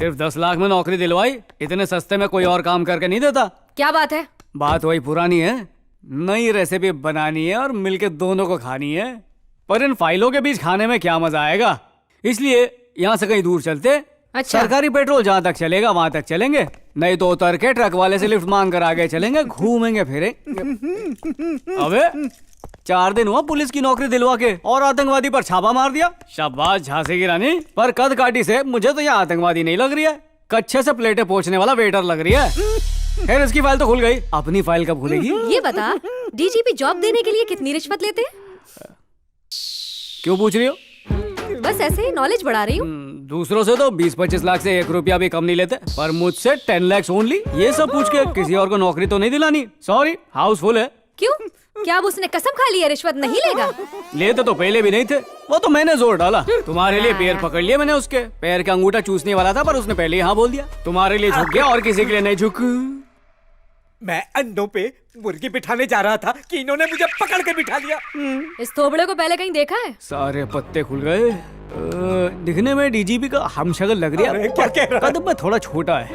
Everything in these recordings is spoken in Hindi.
सिर्फ 10 लाख में नौकरी दिलवाई, इतने सस्ते में कोई और काम करके नहीं देता। क्या बात है? बात वही पुरानी है, नई रेसिपी बनानी है और मिलके दोनों को खानी है। पर इन फाइलों के बीच खाने में क्या मजा आएगा, इसलिए यहाँ से कहीं दूर चलते। अच्छा। सरकारी पेट्रोल जहाँ तक चलेगा वहाँ तक चलेंगे, नहीं तो उतर के ट्रक वाले से लिफ्ट मांग कर आगे चलेंगे, घूमेंगे फिरेंगे। अबे 4 दिन हुआ पुलिस की नौकरी दिलवा के और आतंकवादी पर छापा मार दिया। शाबाश झांसी की रानी। पर कद काटी से मुझे तो यह आतंकवादी नहीं लग रही है, कच्छे से प्लेटें पोंछने वाला वेटर लग रही है। खैर इसकी फाइल तो खुल गई, अपनी फाइल कब खुलेगी? ये बता, डीजीपी जॉब देने के लिए कितनी रिश्वत लेते हैं? क्यों पूछ रही हो? बस ऐसे ही नॉलेज बढ़ा रही हूँ। दूसरों से तो 20-25 लाख से 1 रुपया भी कम नहीं लेते, पर मुझसे 10 लाख ओनली। ये सब पूछ के किसी और को नौकरी तो नहीं दिलानी। सॉरी, हाउसफुल है। क्यों? क्या अब उसने कसम खा ली है रिश्वत नहीं लेगा? लेते तो पहले भी नहीं थे, वो तो मैंने जोर डाला। तुम्हारे लिए पैर पकड़ लिया मैंने, उसके पैर का अंगूठा चूसने वाला था पर उसने पहले ही हाँ बोल दिया। तुम्हारे लिए झुक गया और किसी के लिए नहीं झुक। मैं अंडों पे मुर्गी बिठाने जा रहा था कि इन्होंने मुझे पकड़ के बिठा लिया। इस थोबड़े को पहले कहीं देखा है? सारे पत्ते खुल गए। दिखने में डीजीपी का हमशक्ल लग रही है, क्या कह रहा है? कदम में थोड़ा छोटा है।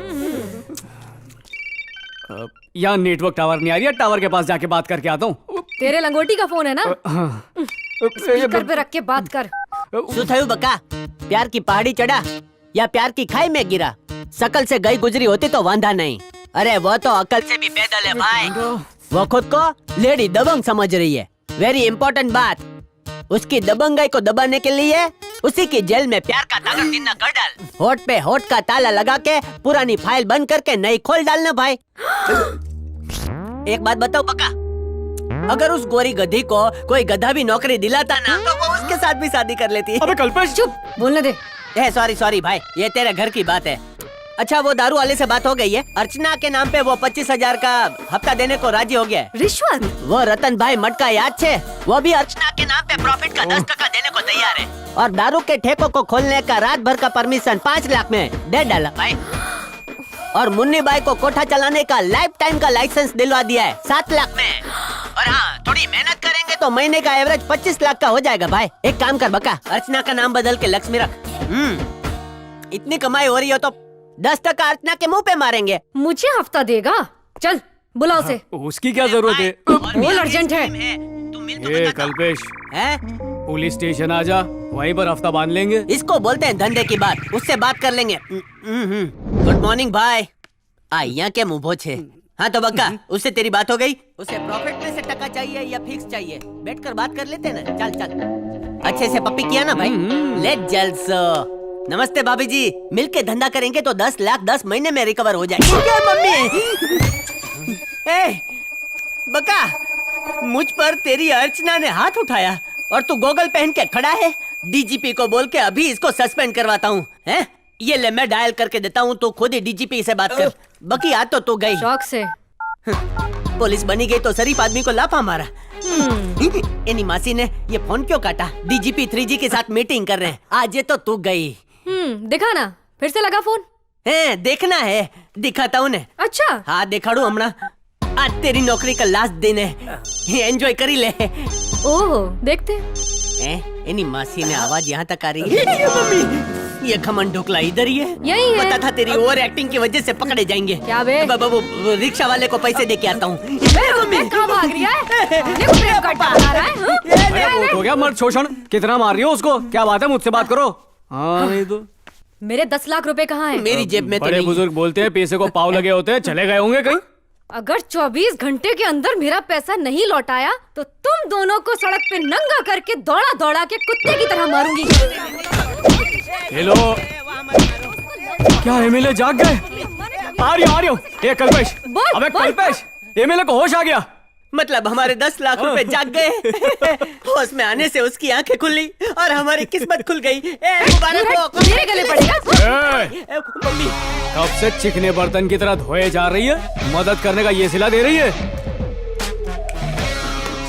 यहाँ नेटवर्क टावर नहीं आ रही है, टावर के पास जाके बात करके आता हूँ। तेरे लंगोटी का फोन है ना? स्पीकर पे रख के बात कर। શું થયું બકા? प्यार की पहाड़ी चढ़ा या प्यार की खाई में गिरा? शकल से गई गुजरी होती तो वांधा नहीं। अरे वो तो अकल से भी पैदल है भाई। वो खुद को लेडी दबंग समझ रही है। वेरी इम्पोर्टेंट बात, उसकी दबंगाई को दबाने के लिए उसी की जेल में प्यार का ताला सीना कर डाल। होठ पे होठ का ताला लगा के पुरानी फाइल बंद करके नई खोल डालना भाई। एक बात बताओ बका, अगर उस गोरी गधी को कोई गधा भी नौकरी दिलाता ना तो वो उसके साथ भी शादी कर लेती। अबे कल्पेश, चुप, बोलने दे। सॉरी भाई, ये तेरे घर की बात है। अच्छा वो दारू वाले से बात हो गई है? अर्चना के नाम पे वो 25,000 का हफ्ता देने को राजी हो गया है। रिश्वत? वो रतन भाई मटका याद छे, वो भी अर्चना के नाम पे प्रॉफिट का 10% देने को तैयार है। और दारू के ठेकों को खोलने का रात भर का परमिशन 5 लाख में दे डाला भाई। और मुन्नी बाई को कोठा चलाने का लाइफ टाइम का लाइसेंस दिलवा दिया है 7 लाख में। और हाँ, थोड़ी मेहनत करेंगे तो महीने का एवरेज 25 लाख का हो जाएगा भाई। एक काम कर बका, अर्चना का नाम बदल के लक्ष्मी रख। इतनी कमाई हो रही हो तो 10% अर्चना के मुंह पे मारेंगे। मुझे हफ्ता देगा? चल बुला उसे। उसकी क्या जरूरत है? बोल, अर्जेंट है। ये कल्पेश, पुलिस स्टेशन आ जा, वहीं पर हफ्ता बांध लेंगे। इसको बोलते हैं धंधे की बात, उससे बात कर लेंगे। गुड मॉर्निंग भाई। आइया के मुंह छे। हाँ तो बक्का, उससे तेरी बात हो गई? उसे प्रॉफिट में से टका चाहिए या फिक्स चाहिए? बैठ कर बात कर लेते ना। चल अच्छे से पप्पी किया ना भाई? लेट जल्सो। नमस्ते भाभी जी, मिलके धंधा करेंगे तो 10 लाख 10 महीने में रिकवर हो जाएगी। क्या मम्मी? बका, मुझ पर तेरी अर्चना ने हाथ उठाया और तू गोगल पहन के खड़ा है। डीजीपी को बोल के अभी इसको सस्पेंड करवाता हूँ। ये ले, मैं डायल करके देता हूँ, तू खुद ही डीजीपी से बात कर। बकी आज तो तू गई शौक से। पुलिस बनी गई तो शरीफ आदमी को लाफा मारा। इनी मासी ने ये फोन क्यों काटा? डीजीपी 3G के साथ मीटिंग कर रहे हैं। आज ये तो तू गई। दिखा ना, फिर से लगा फोन। देखना है, दिखाता हूँ। अच्छा हाँ दिखाड़ू हमना। आज तेरी नौकरी का लास्ट दिन है, एंजॉय करी ले। ओहो, देखते। इनी मासी ने आवाज यहाँ तक आ रही है। मम्मी, ये खमन ढोकला इधर ही है। यही है। पता था तेरी ओवर एक्टिंग की वजह से पकड़े जाएंगे। क्या बे? वो रिक्शा वाले को पैसे दे के आता हूँ। कहाँ भाग रही है? हो गया मर्द शोषण, कितना मार रही हो उसको? क्या बात है, मुझसे बात करो। हाँ नहीं तो मेरे 10 लाख रुपए कहाँ हैं? मेरी जेब में तो बड़े नहीं। बुजुर्ग बोलते हैं पैसे को पाव लगे होते हैं, चले गए होंगे कहीं। अगर 24 घंटे के अंदर मेरा पैसा नहीं लौटाया तो तुम दोनों को सड़क पे नंगा करके दौड़ा दौड़ा के कुत्ते की तरह मारूंगी। हेलो, क्या एमएलए जाग गए? आ रही हूँ। ये कल्पेश, बोल, अबे बोल। कल्पेश, एमएलए को होश आ गया। मतलब हमारे 10 लाख रुपए जाग गए। होश में आने से उसकी आंखें खुली और हमारी किस्मत खुल गई। मुबारक हो। मेरे गले पड़ेगा। मम्मी, कब से चिकने बर्तन की तरह धोए जा रही है, मदद करने का ये सिला दे रही है।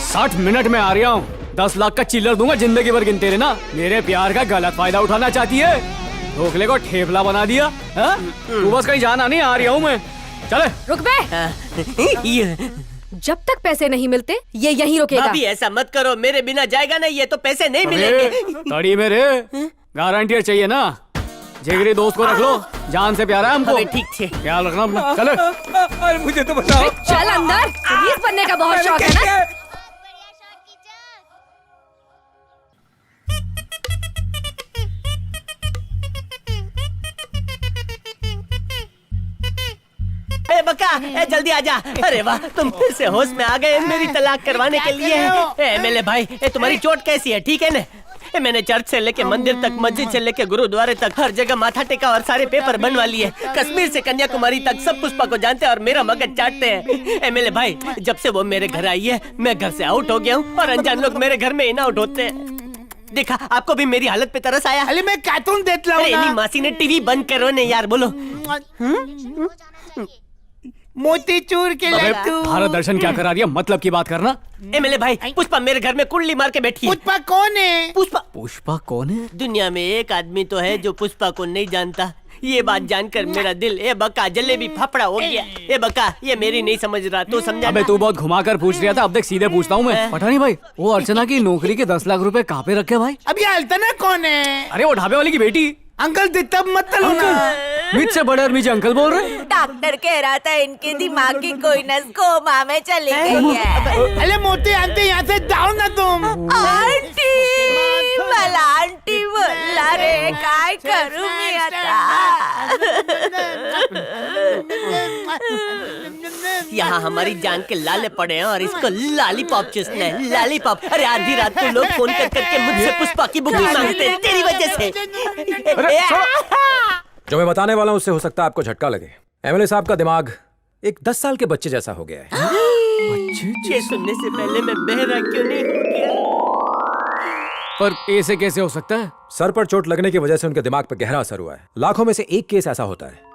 60 मिनट में आ रहा हूँ, 10 लाख का चिल्लर दूंगा, जिंदगी भर गिनते रहना। मेरे प्यार का गलत फायदा उठाना चाहती है, ढोकले को ठेपला बना दिया। तू बस कहीं जाना नहीं, आ रहा हूँ मैं। चले। रुक बे। जब तक पैसे नहीं मिलते ये यहीं रुकेगा। भाभी ऐसा मत करो, मेरे बिना जाएगा नहीं, ये तो पैसे नहीं मिलेंगे। तड़ी मेरे गारंटी चाहिए ना, जिगरी दोस्त को रख लो। जान से प्यारा है हमको। अबे ठीक छे। ख्याल रखना अपना। चलो अरे मुझे तो बताओ। चल अंदर, पुलिस बनने का बहुत शौक है ना। ए बका, ए जल्दी आजा। अरे वाह, तुम फिर से होश में आ गए मेरी तलाक करवाने के लिए। एमएलए भाई, तुम्हारी चोट कैसी है? ठीक है ना? मैंने चर्च से लेके मंदिर तक, मस्जिद से लेके गुरुद्वारे तक हर जगह माथा टेका और सारे पेपर बनवा लिए। कश्मीर से कन्याकुमारी तक सब पुष्पा को जानते हैं और मेरा मगज चाटते हैं। एमएलए भाई, जब से वो मेरे घर आई है मैं घर से आउट हो गया हूँ और अनजान लोग मेरे घर में इन आउट होते हैं। देखा, आपको भी मेरी हालत पे तरस आया? अरे मैं कार्टून देख रहा अरे हूँ। मासी ने टीवी बंद करो ने यार, बोलो। मोतीचूर के अबे, लड्डू। भारत दर्शन क्या करा दिया? मतलब की बात करना। एमएलए भाई, पुष्पा मेरे घर में कुंडली मार के बैठी है। पुष्पा कौन है? पुष्पा पुष्पा कौन है? दुनिया में एक आदमी तो है जो पुष्पा को नहीं जानता। ये बात जानकर मेरा दिल ए बका जलेबी फाफड़ा हो गया। ए बका, ये मेरी नहीं समझ रहा, तू समझा? अबे तू बहुत घुमा कर पूछ रहा था, अब देख सीधे पूछता हूँ मैं। पठानी भाई, वो अर्चना की नौकरी के 10 लाख रुपए कहाँ पे रखे भाई? अब ये अल्तना कौन है? अरे वो ढाबे वाली की बेटी। अंकल तब मत लो ना। मुझ से बड़े आदमी जी अंकल बोल रहे हैं। डॉक्टर कह रहा था इनके दिमाग की कोई नस कोमा में चली गई है। अरे मोती आंटी, यहाँ से जाओ ना तुम। आंटी मला आंटी बोलला रे, काय करू मी आता? यहाँ हमारी जान के लाले पड़े हैं और इसको लॉलीपॉप चूसना है। लॉलीपॉप। अरे आधी रात को लोग फोन कर करके मुझसे पुष्पा की बुकिंग मांगते हैं तेरी वजह से। जो मैं बताने वाला हूँ उससे हो सकता है आपको झटका लगे। एमएलए साहब का दिमाग एक 10 साल के बच्चे जैसा हो गया है। ये सुनने से पहले मैं बहरा क्यों नहीं हो गया? पर ऐसे कैसे हो सकता है? सर पर चोट लगने की वजह से उनके दिमाग पर गहरा असर हुआ है। लाखों में से एक केस ऐसा होता है।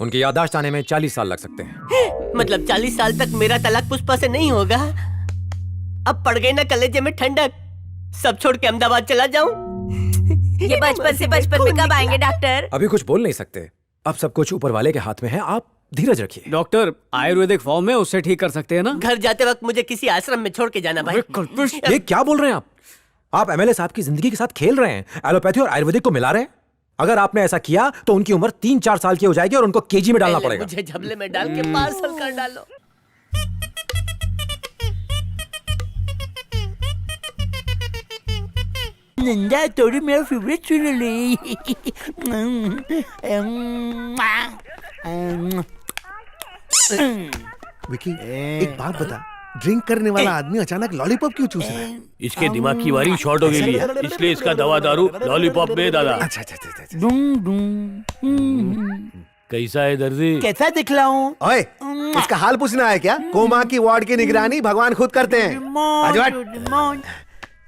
उनकी याददाश्त आने में 40 साल लग सकते हैं। मतलब 40 साल तक मेरा तलाक पुष्पा से नहीं होगा? अब पड़ गई ना कलेजे में ठंडक, सब छोड़ के अहमदाबाद चला जाऊं? ये बचपन से बचपन में कब आएंगे डॉक्टर? अभी कुछ बोल नहीं सकते, अब सब कुछ ऊपर वाले के हाथ में है। आप धीरज रखिए। डॉक्टर, आयुर्वेदिक फॉर्म में उससे ठीक कर सकते हैं ना? घर जाते वक्त मुझे किसी आश्रम में छोड़ के जाना भाई। ये क्या बोल रहे हैं आप एमएलए साहब की जिंदगी के साथ खेल रहे हैं। एलोपैथी और आयुर्वेदिक को मिला रहे हैं। अगर आपने ऐसा किया तो उनकी उम्र 3-4 साल की हो जाएगी और उनको केजी में डालना पड़ेगा। मुझे झबले में डाल के पार्सल कर डालो। नंदा थोड़ी मेरा फेवरेट चुनली। विकी, एक बात बता, ड्रिंक करने वाला आदमी अचानक लॉलीपॉप क्यों चूस रहा है? इसके दिमाग की वायरिंग शॉर्ट हो गई है, इसलिए इसका दवा दारू लॉलीपॉप में दादा। अच्छा अच्छा अच्छा अच्छा। डूं डूं। कैसा है दर्जी? कैसा दिखलाऊं? ओए, इसका हाल पूछना है क्या? कोमा की वार्ड की निगरानी भगवान खुद करते हैं। आजवाट।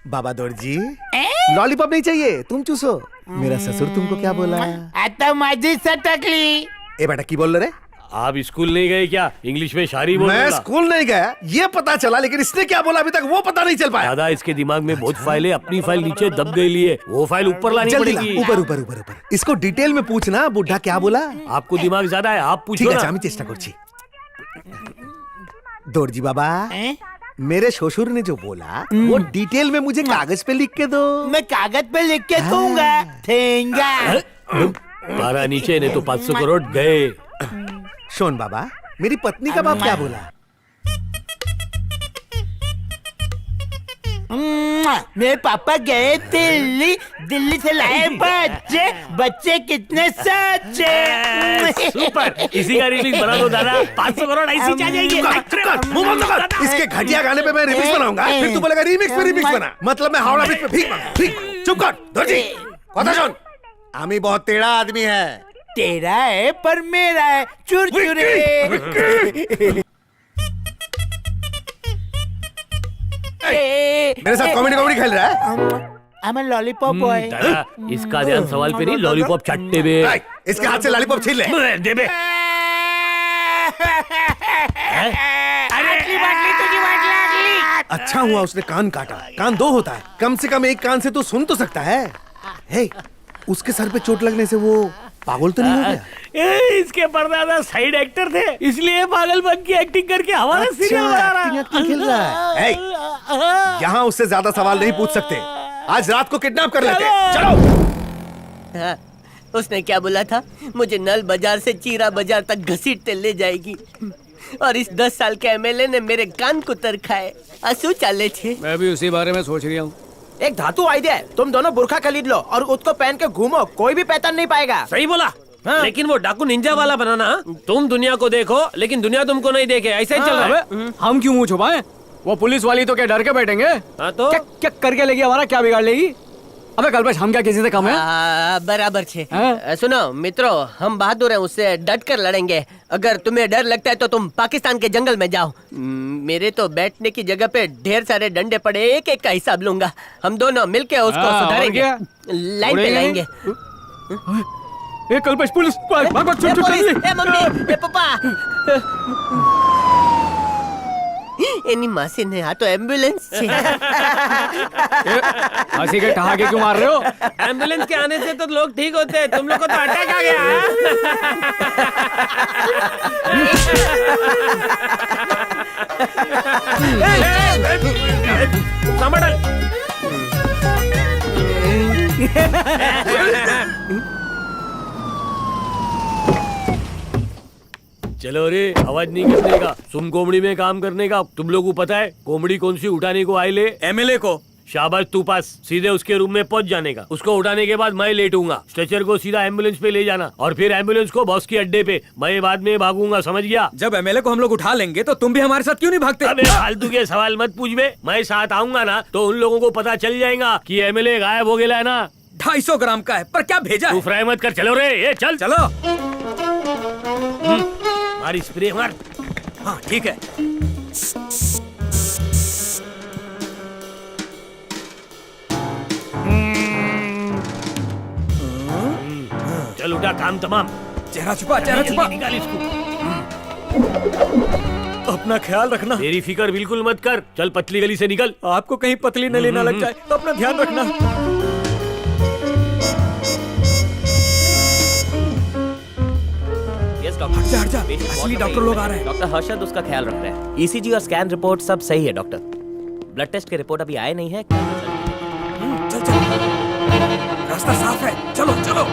बाबा दौड़जी, लॉलीपॉप नहीं चाहिए, तुम चूसो। मेरा ससुर तुमको क्या बोला? आता माझी सटकली। ए बेटा, की बोल रहे? आप स्कूल नहीं गए क्या? इंग्लिश में शायरी बोल मैं रहा। स्कूल नहीं गया, ये पता चला, लेकिन इसने क्या बोला अभी तक वो पता नहीं चल पाया। दादा, इसके दिमाग में बहुत फाइल है, अपनी फाइल नीचे दब गई लिए, वो फाइल ऊपर लानी जल्दी ला, पड़ेगी। ऊपर ऊपर ऊपर ऊपर। इसको डिटेल में पूछना, बुढ़ा क्या बोला। आपको दिमाग ज्यादा है, आप ठीक पूछो है, ना। আমি চেষ্টা করছি। दौड़जी बाबा, मेरे ससुर ने जो बोला वो डिटेल में मुझे कागज पे लिख के दो। मैं कागज पे लिख के दूंगा। ठेंगा। पारा नीचे नहीं तो 500 करोड़ गए। शोन बाबा, मेरी पत्नी का बाप क्या बोला? मेरे पापा गए दिल्ली, दिल्ली से लाए बच्चे, बच्चे कितने सच्चे। सुपर, इसी का रिमिक्स बना दो दादा, 500 करोड़ ऐसी आ जाएगी। मुंह बंद कर। इसके घटिया गाने पे मैं रिमिक्स बनाऊंगा, फिर तू बोलेगा रिमिक्स पे रिमिक्स बना। मतलब मैं हावड़ा ब्रिज पे भीख मांगा, भीख मांगा। चुप कर दौड़जी, कथा सुन। आमी बहुत टेढ़ा आदमी है। तेरा है पर मेरा है, चुरचुरे। मेरे साथ कॉमेडी खेल रहा है। I'm a lollipop boy. दादा, इसका ध्यान सवाल पे नहीं, लॉलीपॉप चट्टे पे। इसके हाथ से लॉलीपॉप छीन ले। दे बे। अगली बाटली तुझी वाट लागली। अच्छा हुआ उसने कान काटा। कान दो होता है, कम से कम एक कान से तो सुन तो सकता है। हे, उसके सर पे चोट लगने से वो पागल तो नहीं हो गया? इसके परदादा साइड एक्टर थे, इसलिए पागलपन की एक्टिंग करके हमारा सीरियल बना रहा एक्टिंग खेल रहा है। यहाँ उससे ज्यादा सवाल नहीं पूछ सकते। आज रात को किडनैप कर लेते हैं। चलो। उसने क्या बोला था? मुझे नल बाजार से चीरा बाजार तक घसीटते ले जाएगी। और इस 10 साल के एमएलए ने मेरे कान कुतर खाए। असू चाले छे। मैं भी उसी बारे में सोच रही हूँ। एक धातु आइडिया है, तुम दोनों बुरखा खरीद लो और उसको पहन के घूमो, कोई भी पहचान नहीं पाएगा। सही बोला। हाँ। लेकिन वो डाकू निंजा वाला बनाना, तुम दुनिया को देखो लेकिन दुनिया तुमको नहीं देखे, ऐसे ही चल रहा है। अबे हम क्यों मुंह छुपाएं? वो पुलिस वाली तो क्या डर के बैठेंगे? हाँ तो क्या क्या करके लेगी? हमारा क्या बिगाड़ लेगी? अबे कल्पेश, हम क्या किसी से कम है? बराबर छे। हाँ? सुनो मित्रों, हम बहादुर हैं, उससे डट कर लड़ेंगे। अगर तुम्हें डर लगता है तो तुम पाकिस्तान के जंगल में जाओ। मेरे तो बैठने की जगह पे ढेर सारे डंडे पड़े, एक एक का हिसाब लूंगा। हम दोनों मिलके उसको हाँ, और सुधारेंगे, क्या? लाइन पे उड़ेंगे? लाएंगे। ए कल्पेश, पुलिस! भाग भाग भाग, ए, चुप पुलिस, चुप। ए, मम्मी, ए, पापा। एनी मासी ने आ तो एम्बुलेंस छे। हंसी के ठहाके क्यों मार रहे हो? एम्बुलेंस के आने से तो लोग ठीक होते हैं, तुम लोग को तो अटैक आ गया। संभल। चलो रे, आवाज नहीं करने का, सुन कोमड़ी में काम करने का। तुम लोगों को पता है कोमड़ी कौन सी उठाने को आए? ले एमएलए को। शाबाश तू पास। सीधे उसके रूम में पहुंच जाने का। उसको उठाने के बाद मैं लेटूंगा, स्ट्रेचर को सीधा एम्बुलेंस पे ले जाना और फिर एम्बुलेंस को बॉस की अड्डे पे। मैं बाद में भागूंगा, समझ गया? जब एमएलए को हम लोग उठा लेंगे तो तुम भी हमारे साथ क्यों नहीं भागते? अबे फालतू के सवाल मत पूछ बे। मैं साथ आऊंगा ना तो उन लोगों को पता चल जाएगा कि एमएलए गायब हो गया है ना। 250 ग्राम का है, पर क्या भेजा तू है? फ्राई मत कर। चलो रे, ये चल चलो। मारी स्प्रे मार। हाँ ठीक है। चल उठा, काम तमाम। चेहरा छुपा, चेहरा छुपा। निकाल इसको। अपना ख्याल रखना। मेरी फिक्र बिल्कुल मत कर। चल पतली गली से निकल। आपको कहीं पतली नली ना लग जाए तो अपना ध्यान रखना। हट जा, हट जा। असली डॉक्टर लोग आ रहे हैं। डॉक्टर हर्षद उसका ख्याल रख रहे हैं। ईसीजी और स्कैन रिपोर्ट सब सही है डॉक्टर। ब्लड टेस्ट के रिपोर्ट अभी आए नहीं है। चल चल, रास्ता साफ है, चलो चलो।